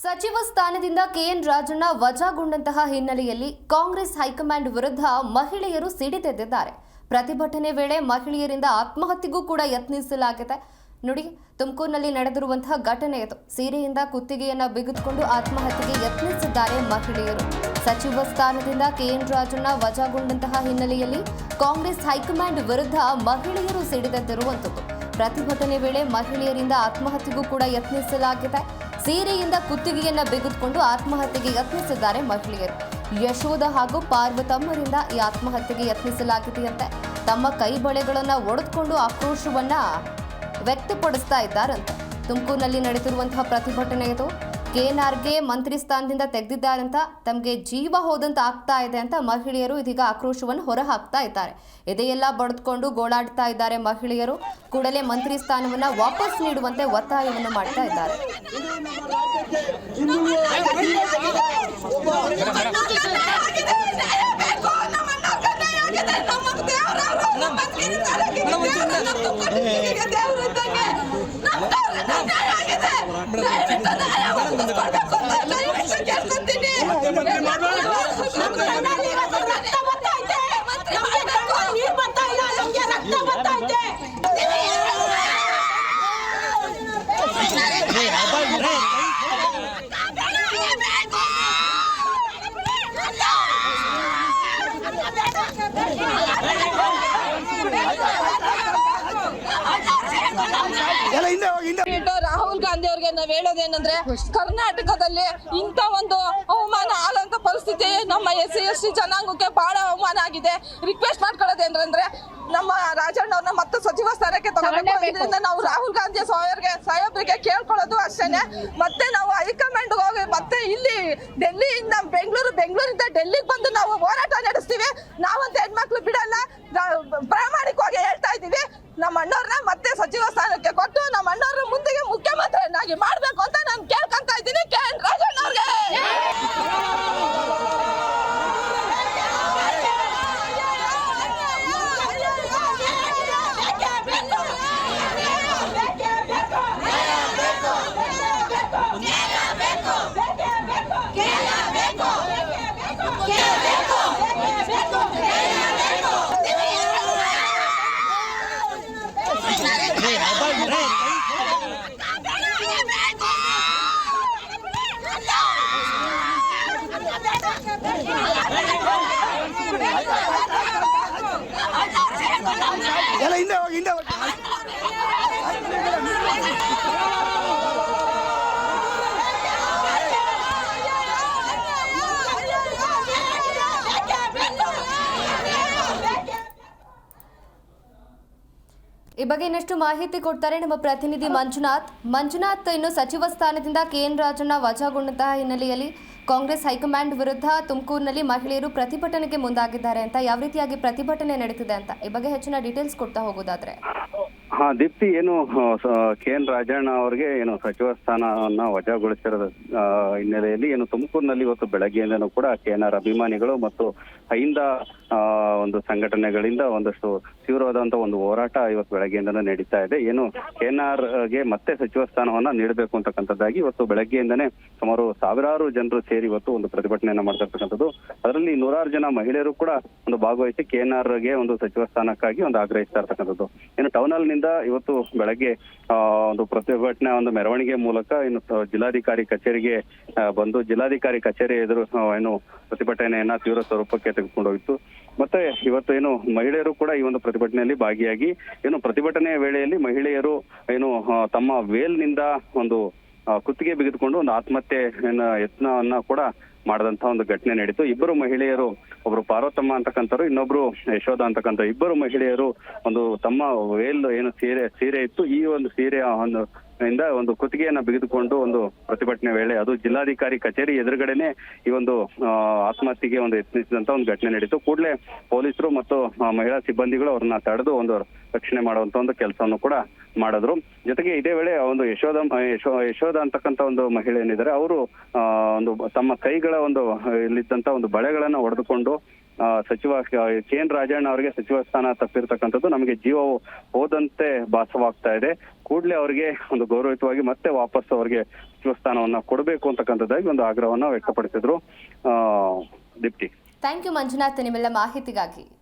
ಸಚಿವ ಸ್ಥಾನದಿಂದ ಕೆಎನ್ ರಾಜಣ್ಣ ವಜಾಗೊಂಡಂತಹ ಹಿನ್ನೆಲೆಯಲ್ಲಿ ಕಾಂಗ್ರೆಸ್ ಹೈಕಮಾಂಡ್ ವಿರುದ್ಧ ಮಹಿಳೆಯರು ಸಿಡಿದೆದ್ದಿದ್ದಾರೆ. ಪ್ರತಿಭಟನೆ ವೇಳೆ ಮಹಿಳೆಯರಿಂದ ಆತ್ಮಹತ್ಯೆಗೂ ಕೂಡ ಯತ್ನಿಸಲಾಗಿದೆ. ನೋಡಿ, ತುಮಕೂರಿನಲ್ಲಿ ನಡೆದಿರುವಂತಹ ಘಟನೆ ಇದು. ಸೀರೆಯಿಂದ ಕುತ್ತಿಗೆಯನ್ನ ಬಿಗಿದುಕೊಂಡು ಆತ್ಮಹತ್ಯೆಗೆ ಯತ್ನಿಸಿದ್ದಾರೆ ಮಹಿಳೆಯರು. ಸಚಿವ ಸ್ಥಾನದಿಂದ ಕೆಎನ್ ರಾಜಣ್ಣ ವಜಾಗೊಂಡಂತಹ ಹಿನ್ನೆಲೆಯಲ್ಲಿ ಕಾಂಗ್ರೆಸ್ ಹೈಕಮಾಂಡ್ ವಿರುದ್ಧ ಮಹಿಳೆಯರು ಸಿಡಿದೆದ್ದಿರುವಂಥದ್ದು. ಪ್ರತಿಭಟನೆ ವೇಳೆ ಮಹಿಳೆಯರಿಂದ ಆತ್ಮಹತ್ಯೆಗೂ ಕೂಡ ಯತ್ನಿಸಲಾಗಿದೆ. ಸೀರೆಯಿಂದ ಕುತ್ತಿಗೆಯನ್ನ ಬಿಗಿದುಕೊಂಡು ಆತ್ಮಹತ್ಯೆಗೆ ಯತ್ನಿಸಿದ್ದಾರೆ ಮಹಿಳೆಯರು. ಯಶೋಧ ಹಾಗೂ ಪಾರ್ವತಮ್ಮರಿಂದ ಈ ಆತ್ಮಹತ್ಯೆಗೆ ಯತ್ನಿಸಲಾಗಿದೆಯಂತೆ. ತಮ್ಮ ಕೈ ಬಳೆಗಳನ್ನ ಒಡೆದುಕೊಂಡು ಆಕ್ರೋಶವನ್ನ ವ್ಯಕ್ತಪಡಿಸ್ತಾ ಇದ್ದಾರಂತೆ. ತುಮಕೂರಿನಲ್ಲಿ ನಡೆದಿರುವಂತಹ ಪ್ರತಿಭಟನೆ ಇದು. ಕೆಎನ್ಆರ್ಗೆ ಮಂತ್ರಿ ಸ್ಥಾನದಿಂದ ತೆಗೆದಿದ್ದಾರಂತ, ತಮಗೆ ಜೀವ ಹೋದಂತ ಆಗ್ತಾ ಇದೆ ಅಂತ ಮಹಿಳೆಯರು ಇದೀಗ ಆಕ್ರೋಶವನ್ನು ಹೊರಹಾಕ್ತಾ ಇದ್ದಾರೆ. ಎದೆಯೆಲ್ಲ ಬಡಿದುಕೊಂಡು ಗೋಳಾಡ್ತಾ ಇದ್ದಾರೆ ಮಹಿಳೆಯರು. ಕೂಡಲೇ ಮಂತ್ರಿ ಸ್ಥಾನವನ್ನ ವಾಪಸ್ ನೀಡುವಂತೆ ಒತ್ತಾಯವನ್ನು ಮಾಡ್ತಾ ಇದ್ದಾರೆ. ರಾಹುಲ್ ಗಾಂಧಿ ಅವರಿಗೆ ನಾವು ಹೇಳೋದೇನಂದ್ರೆ, ಕರ್ನಾಟಕದಲ್ಲಿ ಇಂಥ ಒಂದು ಅವಮಾನ ಆಲಂತ ಪರಿಸ್ಥಿತಿ ನಮ್ಮ SC/ST ಜನಾಂಗಕ್ಕೆ ಬಹಳ ಅವಮಾನ ಆಗಿದೆ. ರಿಕ್ವೆಸ್ಟ್ ಮಾಡ್ಕೊಳ್ಳೋದೇನಂದ್ರೆ, ನಮ್ಮ ರಾಜಣ್ಣ ಅವ್ರನ್ನ ಮತ್ತೆ ಸಚಿವ ಸ್ಥಾನಕ್ಕೆ ತಗೊಳ್ಬೇಕು. ಇದರಿಂದ ನಾವು ರಾಹುಲ್ ಗಾಂಧಿ ಸಾಹೇಬ್ರಿಗೆ ಕೇಳ್ಕೊಳ್ಳೋದು ಅಷ್ಟೇನೆ. ಮತ್ತೆ ನಾವು ಹೈಕಮಾಂಡ್ ಹೋಗಿ ಮತ್ತೆ ಇಲ್ಲಿ ಡೆಲ್ಲಿಯಿಂದ ಬೆಂಗಳೂರಿಂದ ಡೆಲ್ಲಿಗೆ ಬಂದು ನಾವು ಹೋರಾಟ ನಡೆಸ್ತೀವಿ. ನಾವಂತ ಹೆಣ್ಮಕ್ಳು ಬಿಡಲ್ಲ. ಪ್ರಾಮಾಣಿಕವಾಗಿ ಹೇಳ್ತಾ ಇದ್ದೀವಿ, ನಮ್ಮ ಅಣ್ಣವ್ರನ್ನ ಮತ್ತೆ ಸಚಿವ ಸ್ಥಾನಕ್ಕೆ ಕೊಟ್ಟು ನಮ್ಮ ಅಣ್ಣವ್ರ ಮುಂದೆಗೆ ಮುಖ್ಯಮಂತ್ರಿಯನ್ನಾಗಿ ಮಾಡ್ಬೇಕು ಅಂತ ನಾನು ಕೇಳ್ಕೊಂತ ಇದ್ದೀನಿ ಕೆಎನ್ ರಾಜಣ್ಣ ಅವ್ರಿಗೆ. ಈ ಬಗ್ಗೆ ಇನ್ನಷ್ಟು ಮಾಹಿತಿ ಕೊಡ್ತಾರೆ ನಮ್ಮ ಪ್ರತಿನಿಧಿ ಮಂಜುನಾಥ್. ಇನ್ನು ಸಚಿವ ಸ್ಥಾನದಿಂದ ಕೆಎನ್ ರಾಜಣ್ಣ ವಜಾಗೊಂಡಂತಹ ಹಿನ್ನೆಲೆಯಲ್ಲಿ ಕಾಂಗ್ರೆಸ್ ಹೈಕಮಾಂಡ್ ವಿರುದ್ಧ ತುಮಕೂರಿನಲ್ಲಿ ಮಹಿಳೆಯರು ಪ್ರತಿಭಟನೆಗೆ ಮುಂದಾಗಿದ್ದಾರೆ ಅಂತ, ಯಾವ ರೀತಿಯಾಗಿ ಪ್ರತಿಭಟನೆ ನಡೀತಿದೆ ಅಂತ ಈ ಬಗ್ಗೆ ಹೆಚ್ಚಿನ ಡೀಟೇಲ್ಸ್ ಕೊಡ್ತಾ ಹೋಗೋದಾದ್ರೆ? ದೀಪ್ತಿ, ಏನು ಕೆಎನ್ ರಾಜಣ್ಣ ಅವರಿಗೆ ಏನು ಸಚಿವ ಸ್ಥಾನವನ್ನ ವಜಾಗೊಳಿಸಿರೋದ ಹಿನ್ನೆಲೆಯಲ್ಲಿ ಏನು ತುಮಕೂರಿನಲ್ಲಿ ಇವತ್ತು ಬೆಳಗ್ಗೆಯಿಂದನೂ ಕೂಡ KNR ಅಭಿಮಾನಿಗಳು ಮತ್ತು ಅಹಿಂದ ಒಂದು ಸಂಘಟನೆಗಳಿಂದ ಒಂದಷ್ಟು ತೀವ್ರವಾದಂತಹ ಒಂದು ಹೋರಾಟ ಇವತ್ತು ಬೆಳಗ್ಗೆಯಿಂದನೇ ನಡೀತಾ ಇದೆ. ಏನು KNRಗೆ ಮತ್ತೆ ಸಚಿವ ಸ್ಥಾನವನ್ನ ನೀಡಬೇಕು ಅಂತಕ್ಕಂಥದ್ದಾಗಿ ಇವತ್ತು ಬೆಳಗ್ಗೆಯಿಂದನೇ ಸುಮಾರು ಸಾವಿರಾರು ಜನರು ಸೇರಿ ಇವತ್ತು ಒಂದು ಪ್ರತಿಭಟನೆಯನ್ನ ಮಾಡ್ತಿರ್ತಕ್ಕಂಥದ್ದು. ಅದರಲ್ಲಿ 100 ಜನ ಮಹಿಳೆಯರು ಕೂಡ ಒಂದು ಭಾಗವಹಿಸಿ KNRಗೆ ಒಂದು ಸಚಿವ ಸ್ಥಾನಕ್ಕಾಗಿ ಒಂದು ಆಗ್ರಹಿಸ್ತಾ ಇರ್ತಕ್ಕಂಥದ್ದು. ಏನು ಟೌನ್ ಹಾಲ್ ನಿಂದ ಇವತ್ತು ಬೆಳಗ್ಗೆ ಒಂದು ಪ್ರತಿಭಟನೆ ಒಂದು ಮೆರವಣಿಗೆ ಮೂಲಕ ಇನ್ನು ಜಿಲ್ಲಾಧಿಕಾರಿ ಕಚೇರಿಗೆ ಬಂದು ಜಿಲ್ಲಾಧಿಕಾರಿ ಕಚೇರಿ ಎದುರು ಏನು ಪ್ರತಿಭಟನೆಯನ್ನ ತೀವ್ರ ಸ್ವರೂಪಕ್ಕೆ ತೆಗೆದುಕೊಂಡೋಗಿತ್ತು. ಮತ್ತೆ ಇವತ್ತು ಏನು ಮಹಿಳೆಯರು ಕೂಡ ಈ ಒಂದು ಪ್ರತಿಭಟನೆಯಲ್ಲಿ ಭಾಗಿಯಾಗಿ ಏನು ಪ್ರತಿಭಟನೆಯ ವೇಳೆಯಲ್ಲಿ ಮಹಿಳೆಯರು ಏನು ತಮ್ಮ ವೇಲ್ನಿಂದ ಒಂದು ಕುತ್ತಿಗೆ ಬಿಗಿದುಕೊಂಡು ಒಂದು ಆತ್ಮಹತ್ಯೆ ಯತ್ನವನ್ನ ಕೂಡ ಮಾಡಿದಂತ ಒಂದು ಘಟನೆ ನಡೀತು. ಇಬ್ಬರು ಮಹಿಳೆಯರು, ಒಬ್ರು ಪಾರ್ವತಮ್ಮ ಅಂತಕ್ಕಂಥವ್ರು, ಇನ್ನೊಬ್ರು ಯಶೋಧ ಅಂತಕ್ಕಂಥ ಇಬ್ಬರು ಮಹಿಳೆಯರು ಒಂದು ತಮ್ಮ ವೇಲ್ ಏನು ಸೀರೆ ಇತ್ತು, ಈ ಒಂದು ಸೀರೆಯ ಒಂದು ಕುತ್ತಿಗೆಯನ್ನ ಬಿಗಿದುಕೊಂಡು ಒಂದು ಪ್ರತಿಭಟನೆ ವೇಳೆ ಅದು ಜಿಲ್ಲಾಧಿಕಾರಿ ಕಚೇರಿ ಎದುರುಗಡೆನೆ ಈ ಒಂದು ಆತ್ಮಹತ್ಯೆಗೆ ಒಂದು ಯತ್ನಿಸಿದಂತ ಒಂದು ಘಟನೆ ನಡೀತು. ಕೂಡಲೇ ಪೊಲೀಸರು ಮತ್ತು ಮಹಿಳಾ ಸಿಬ್ಬಂದಿಗಳು ಅವ್ರನ್ನ ತಡೆದು ಒಂದು ರಕ್ಷಣೆ ಮಾಡುವಂತ ಒಂದು ಕೆಲಸವನ್ನು ಕೂಡ ಮಾಡಿದ್ರು. ಜೊತೆಗೆ ಇದೇ ವೇಳೆ ಒಂದು ಯಶೋಧ ಅಂತಕ್ಕಂಥ ಒಂದು ಮಹಿಳೆ ಏನಿದ್ದಾರೆ ಅವರು ಒಂದು ತಮ್ಮ ಕೈಗಳ ಒಂದು ಇಲ್ಲಿದ್ದಂತ ಒಂದು ಬಳೆಗಳನ್ನ ಹೊಡೆದುಕೊಂಡು ಸಚಿವ KN ರಾಜಣ್ಣ ಅವರಿಗೆ ಸಚಿವ ಸ್ಥಾನ ತಪ್ಪಿರ್ತಕ್ಕಂಥದ್ದು ನಮಗೆ ಜೀವ ಹೋದಂತೆ ಭಾಸವಾಗ್ತಾ ಇದೆ. ಕೂಡಲೇ ಅವರಿಗೆ ಒಂದು ಗೌರವಯುತವಾಗಿ ಮತ್ತೆ ವಾಪಸ್ ಅವರಿಗೆ ಸಚಿವ ಸ್ಥಾನವನ್ನ ಕೊಡಬೇಕು ಅಂತಕ್ಕಂಥದ್ದಾಗಿ ಒಂದು ಆಗ್ರಹವನ್ನ ವ್ಯಕ್ತಪಡಿಸಿದ್ರು. ದೀಪ್ತಿ. ಥ್ಯಾಂಕ್ ಯು ಮಂಜುನಾಥ್, ನಿಮ್ಮೆಲ್ಲ ಮಾಹಿತಿಗಾಗಿ.